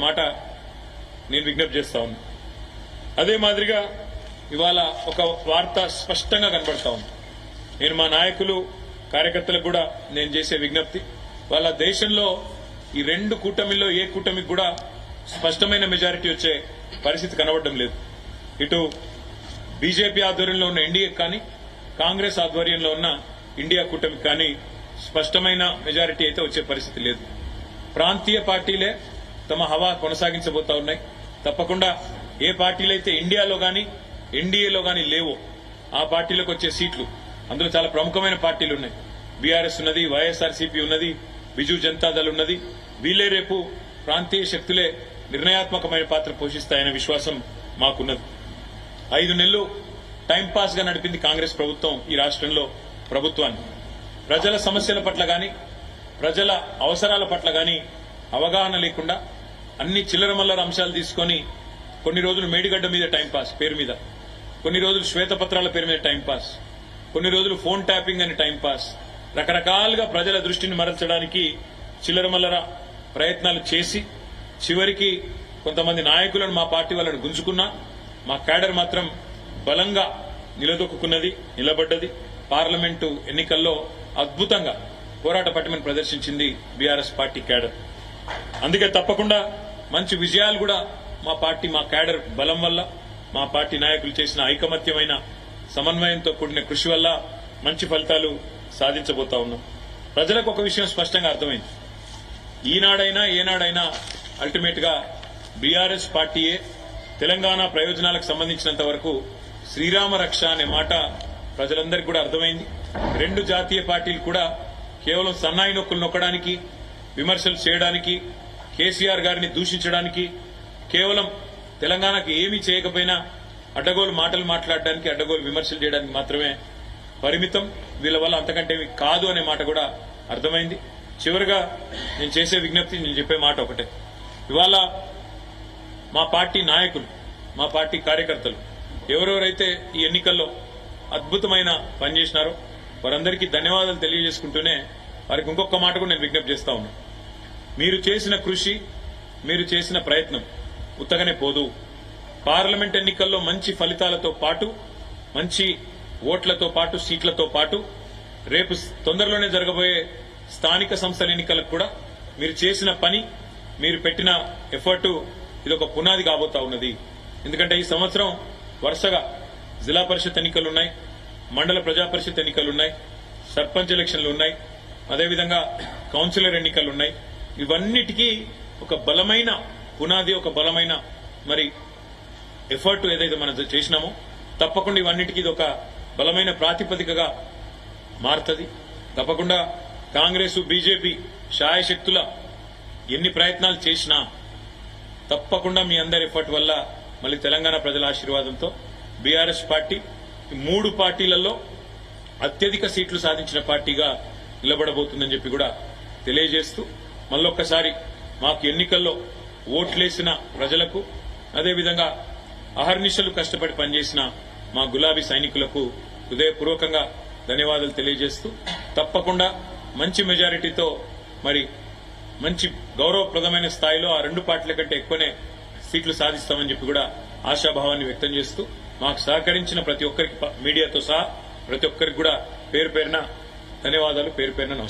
మాట నేను విజ్ఞప్తి చేస్తా ఉన్నా. అదే మాదిరిగా ఇవాళ ఒక వార్త స్పష్టంగా కనబడతా ఉంది. నేను మా నాయకులు కార్యకర్తలకు కూడా నేను చేసే విజ్ఞప్తి, వాళ్ళ దేశంలో ఈ రెండు కూటమిల్లో ఏ కూటమికి కూడా స్పష్టమైన మెజారిటీ వచ్చే పరిస్థితి కనబడడం లేదు. ఇటు బీజేపీ ఆధ్వర్యంలో ఉన్న ఎన్డీఏ కానీ కాంగ్రెస్ ఆధ్వర్యంలో ఉన్న ఇండియా కూటమికి కానీ స్పష్టమైన మెజారిటీ అయితే వచ్చే పరిస్థితి లేదు. ప్రాంతీయ పార్టీలే తమ హవా కొనసాగించబోతా ఉన్నాయి. తప్పకుండా ఏ పార్టీలైతే ఇండియాలో గాని ఎన్డీఏలో గాని లేవో ఆ పార్టీలకు వచ్చే సీట్లు, అందులో చాలా ప్రముఖమైన పార్టీలు ఉన్నాయి. బీఆర్ఎస్ ఉన్నది, వైఎస్ఆర్సీపీ ఉన్నది, బిజు జనతాదళ్ ఉన్నది. వీళ్లే రేపు ప్రాంతీయ శక్తులే నిర్ణయాత్మకమైన పాత్ర పోషిస్తాయనే విశ్వాసం మాకున్నది. 5 నెలలు టైంపాస్ గా నడిపింది కాంగ్రెస్ ప్రభుత్వం ఈ రాష్ట్రంలో ప్రభుత్వాన్ని. ప్రజల సమస్యల పట్ల గాని ప్రజల అవసరాల పట్ల గాని అవగాహన లేకుండా అన్ని చిల్లరమల్లర అంశాలు తీసుకుని కొన్ని రోజులు మేడిగడ్డ మీద టైంపాస్ పేరు మీద, కొన్ని రోజులు శ్వేతపత్రాల పేరు మీద టైంపాస్, కొన్ని రోజులు ఫోన్ ట్యాపింగ్ అని టైంపాస్, రకరకాలుగా ప్రజల దృష్టిని మరల్చడానికి చిల్లరమల్లర ప్రయత్నాలు చేసి చివరికి కొంతమంది నాయకులను మా పార్టీ వాళ్ళని గుంజుకున్నా మా క్యాడర్ మాత్రం బలంగా నిలదొక్కున్నది, నిలబడ్డది. పార్లమెంటు ఎన్నికల్లో అద్భుతంగా పోరాట పటిమను ప్రదర్శించింది బీఆర్ఎస్ పార్టీ క్యాడర్. అందుకే తప్పకుండా మంచి విజయాలు కూడా మా పార్టీ మా క్యాడర్ బలం వల్ల, మా పార్టీ నాయకులు చేసిన ఐకమత్యమైన సమన్వయంతో కూడిన కృషి వల్ల మంచి ఫలితాలు సాధించబోతా ఉన్నాం. ప్రజలకు ఒక విషయం స్పష్టంగా అర్థమైంది. ఈనాడైనా ఏనాడైనా అల్టిమేట్ గా బీఆర్ఎస్ పార్టీయే తెలంగాణ ప్రయోజనాలకు సంబంధించినంత వరకు శ్రీరామ రక్ష అనే మాట ప్రజలందరికీ కూడా అర్థమైంది. రెండు జాతీయ పార్టీలు కూడా కేవలం సన్నాయి నొక్కులు నొక్కడానికి, విమర్శలు చేయడానికి, కేసీఆర్ గారిని దూషించడానికి, కేవలం తెలంగాణకు ఏమీ చేయకపోయినా అడ్డగోలు మాటలు మాట్లాడడానికి, అడ్డగోలు విమర్శలు చేయడానికి మాత్రమే పరిమితం. వీళ్ళ వల్ల అంతకంటే కాదు అనే మాట కూడా అర్థమైంది. చివరిగా నేను చేసే విజ్ఞప్తి, నేను చెప్పే మాట ఒకటే. ఇవాళ మా పార్టీ నాయకులు, మా పార్టీ కార్యకర్తలు ఎవరెవరైతే ఈ ఎన్నికల్లో అద్భుతమైన పనిచేసినారో వారందరికీ ధన్యవాదాలు తెలియజేసుకుంటూనే వారికి ఇంకొక మాట కూడా నేను విజ్ఞప్తి చేస్తా ఉన్నా. మీరు చేసిన కృషి, మీరు చేసిన ప్రయత్నం ఉత్తగానే పోదు. పార్లమెంట్ ఎన్నికల్లో మంచి ఫలితాలతో పాటు, మంచి ఓట్లతో పాటు, సీట్లతో పాటు రేపు తొందరలోనే జరగబోయే స్థానిక సంస్థల ఎన్నికలకు కూడా మీరు చేసిన పని, మీరు పెట్టిన ఎఫర్టు ఇదొక పునాది కాబోతా ఉన్నది. ఎందుకంటే ఈ సంవత్సరం వరుసగా జిల్లా పరిషత్ ఎన్నికలున్నాయి, మండల ప్రజా పరిషత్ ఎన్నికలున్నాయి, సర్పంచ్ ఎలక్షన్లు ఉన్నాయి, అదేవిధంగా కౌన్సిలర్ ఎన్నికలున్నాయి. ఇవన్నిటికీ ఒక బలమైన పునాది, ఒక బలమైన మరి ఎఫర్ట్ ఏదైతే మనం చేసినామో తప్పకుండా ఇవన్నిటికీ ఇది ఒక బలమైన ప్రాతిపదికగా మారుతుంది. తప్పకుండా కాంగ్రెస్ బీజేపీ శాయశక్తుల ఎన్ని ప్రయత్నాలు చేసినా తప్పకుండా మీ అందరి ఎఫర్ట్ వల్ల మళ్ళీ తెలంగాణ ప్రజల ఆశీర్వాదంతో బీఆర్ఎస్ పార్టీ 3 పార్టీలలో అత్యధిక సీట్లు సాధించిన పార్టీగా నిలబడబోతుందని చెప్పి కూడా తెలియజేస్తూ, మళ్ళొక్కసారి మాకు ఎన్నికల్లో ఓట్లేసిన ప్రజలకు, అదేవిధంగా అహర్నిశలు కష్టపడి పనిచేసిన మా గులాబీ సైనికులకు హృదయపూర్వకంగా ధన్యవాదాలు తెలియజేస్తూ, తప్పకుండా మంచి మెజారిటీతో మరి మంచి గౌరవప్రదమైన స్థాయిలో ఆ 2 పార్టీల కంటే ఎక్కువనే సీట్లు సాధిస్తామని చెప్పి కూడా ఆశాభావాన్ని వ్యక్తం చేస్తూ, మాకు సహకరించిన ప్రతి ఒక్కరికి, మీడియాతో సహా ప్రతి ఒక్కరికి కూడా పేరు పేరున ధన్యవాదాలు, పేరు పేరున నమస్కారం.